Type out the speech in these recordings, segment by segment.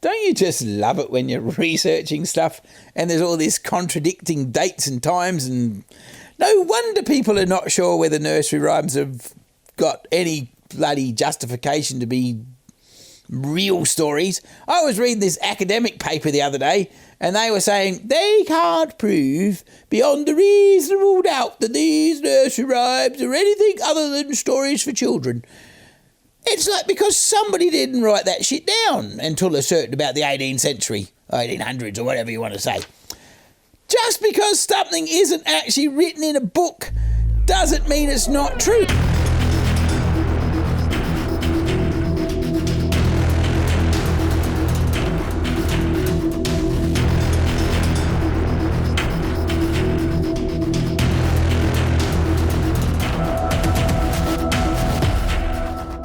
Don't you just love it when you're researching stuff and there's all this contradicting dates and times, and no wonder people are not sure whether nursery rhymes have got any bloody justification to be real stories. I was reading this academic paper the other day and they were saying they can't prove beyond a reasonable doubt that these nursery rhymes are anything other than stories for children. It's like because somebody didn't write that shit down until a certain about the 18th century, 1800s or whatever you want to say. Just because something isn't actually written in a book doesn't mean it's not true.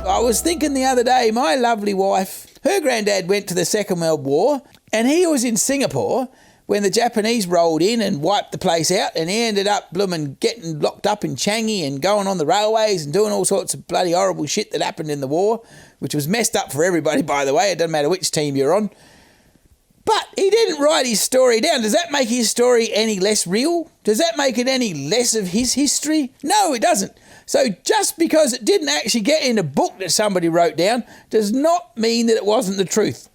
I was thinking the other day, my lovely wife, her granddad went to the Second World War and he was in Singapore when the Japanese rolled in and wiped the place out, and he ended up blooming getting locked up in Changi and going on the railways and doing all sorts of bloody horrible shit that happened in the war, which was messed up for everybody, by the way. It doesn't matter which team you're on. But he didn't write his story down. Does that make his story any less real? Does that make it any less of his history? No, it doesn't. So just because it didn't actually get in a book that somebody wrote down does not mean that it wasn't the truth.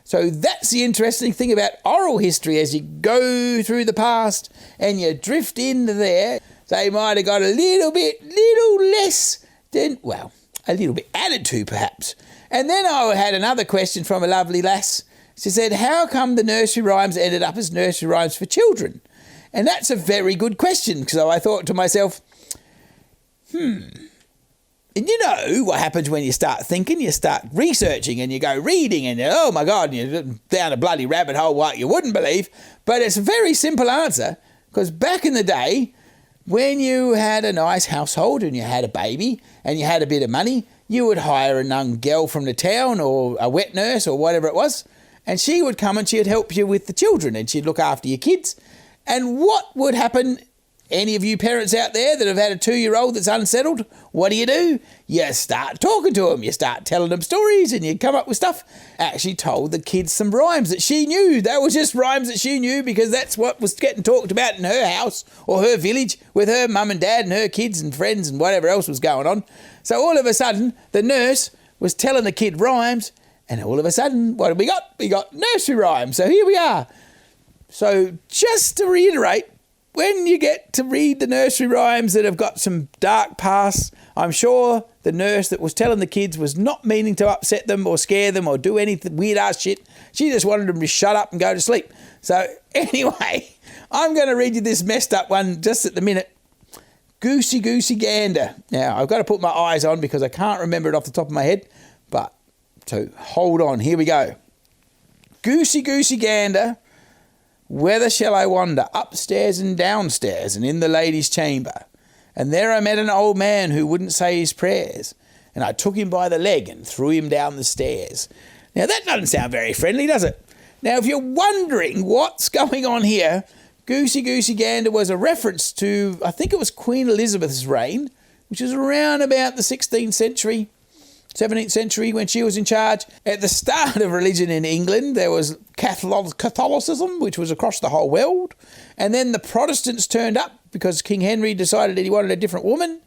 So that's the interesting thing about oral history. As you go through the past and you drift into there, they might have got a little less than, well, a little bit added to perhaps. And then I had another question from a lovely lass. She said, how come the nursery rhymes ended up as nursery rhymes for children? And that's a very good question. So I thought to myself, And you know what happens when you start thinking, you start researching and you go reading and oh my God, you're down a bloody rabbit hole what you wouldn't believe. But it's a very simple answer, because back in the day, when you had a nice household and you had a baby and you had a bit of money, you would hire a young girl from the town or a wet nurse or whatever it was, and she would come and she'd help you with the children and she'd look after your kids. And what would happen? Any of you parents out there that have had a 2-year-old that's unsettled, what do? You start talking to them, you start telling them stories, and you come up with stuff. Actually told the kids some rhymes that she knew. They were just rhymes that she knew because that's what was getting talked about in her house or her village with her mum and dad and her kids and friends and whatever else was going on. So all of a sudden, the nurse was telling the kid rhymes, and all of a sudden, what have we got? We got nursery rhymes. So here we are. So just to reiterate, when you get to read the nursery rhymes that have got some dark past, I'm sure the nurse that was telling the kids was not meaning to upset them or scare them or do any weird ass shit. She just wanted them to shut up and go to sleep. So anyway, I'm going to read you this messed up one just at the minute. Goosey Goosey Gander. Now, I've got to put my eyes on because I can't remember it off the top of my head. But, so hold on, here we go. Goosey Goosey Gander. Whither shall I wander? Upstairs and downstairs and in the lady's chamber. And there I met an old man who wouldn't say his prayers. And I took him by the leg and threw him down the stairs. Now that doesn't sound very friendly, does it? Now if you're wondering what's going on here, Goosey Goosey Gander was a reference to, I think it was Queen Elizabeth's reign, which is around about the 16th century. 17th century when she was in charge. At the start of religion in England, there was Catholicism, which was across the whole world. And then the Protestants turned up because King Henry decided that he wanted a different woman.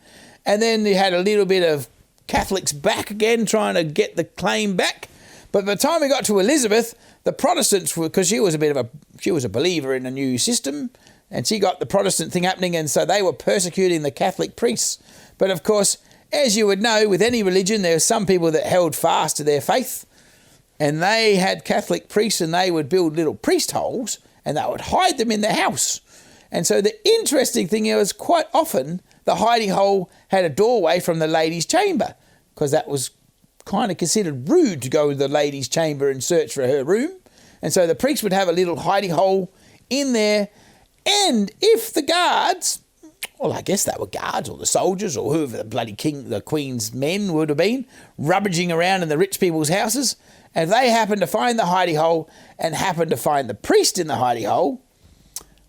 And then you had a little bit of Catholics back again, trying to get the claim back. But by the time we got to Elizabeth, the Protestants were, because she was a believer in a new system, and she got the Protestant thing happening, and so they were persecuting the Catholic priests. But of course, as you would know, with any religion, there were some people that held fast to their faith, and they had Catholic priests, and they would build little priest holes, and they would hide them in their house. And so the interesting thing is, quite often, the hiding hole had a doorway from the lady's chamber, because that was kind of considered rude to go to the lady's chamber and search for her room. And so the priest would have a little hiding hole in there, and if the guards... well, I guess they were guards or the soldiers or whoever the bloody king, the queen's men would have been, rummaging around in the rich people's houses. And if they happened to find the hidey hole and happened to find the priest in the hidey hole,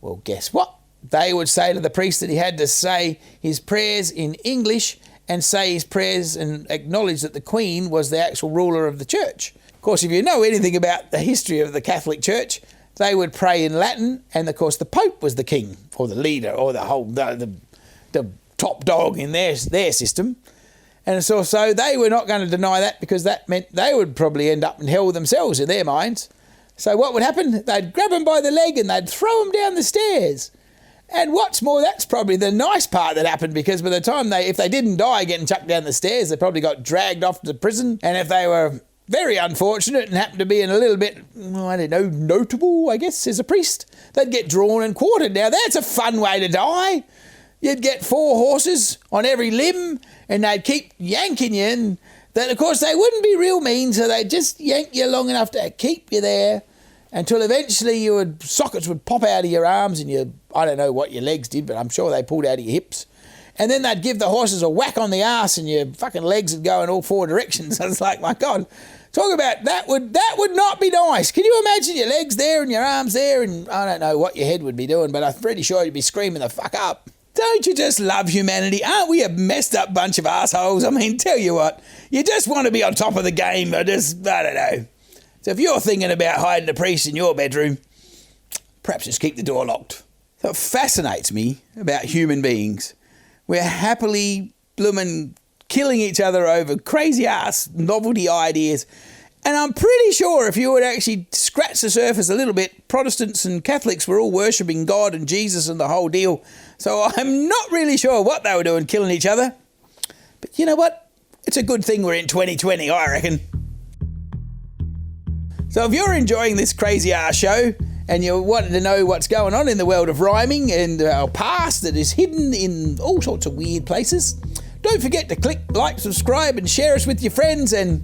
well, guess what? They would say to the priest that he had to say his prayers in English and say his prayers and acknowledge that the queen was the actual ruler of the church. Of course, if you know anything about the history of the Catholic Church, they would pray in Latin, and of course the Pope was the king, or the leader, or the top dog in their system. And so they were not going to deny that, because that meant they would probably end up in hell themselves in their minds. So what would happen? They'd grab them by the leg and they'd throw them down the stairs. And what's more, that's probably the nice part that happened, because by the time if they didn't die getting chucked down the stairs, they probably got dragged off to prison. And if they were very unfortunate and happened to be in a little bit, I don't know, notable, I guess, as a priest, they'd get drawn and quartered. Now, that's a fun way to die. You'd get 4 horses on every limb, and they'd keep yanking you. And then, of course, they wouldn't be real mean, so they'd just yank you long enough to keep you there until eventually sockets would pop out of your arms, and I don't know what your legs did, but I'm sure they pulled out of your hips. And then they'd give the horses a whack on the arse, and your fucking legs would go in all 4 directions. I was like, my God, talk about that would not be nice. Can you imagine your legs there and your arms there, and I don't know what your head would be doing, but I'm pretty sure you'd be screaming the fuck up. Don't you just love humanity? Aren't we a messed up bunch of assholes? I mean, tell you what, you just want to be on top of the game. I don't know. So if you're thinking about hiding a priest in your bedroom, perhaps just keep the door locked. So it fascinates me about human beings. We're happily bloomin' killing each other over crazy ass novelty ideas. And I'm pretty sure if you would actually scratch the surface a little bit, Protestants and Catholics were all worshipping God and Jesus and the whole deal. So I'm not really sure what they were doing, killing each other. But you know what? It's a good thing we're in 2020, I reckon. So if you're enjoying this crazy ass show and you're wanting to know what's going on in the world of rhyming and our past that is hidden in all sorts of weird places, don't forget to click like, subscribe and share us with your friends, and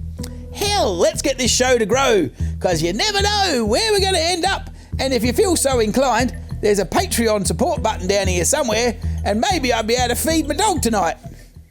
hell, let's get this show to grow, because you never know where we're going to end up. And if you feel so inclined, there's a Patreon support button down here somewhere, and maybe I'll be able to feed my dog tonight.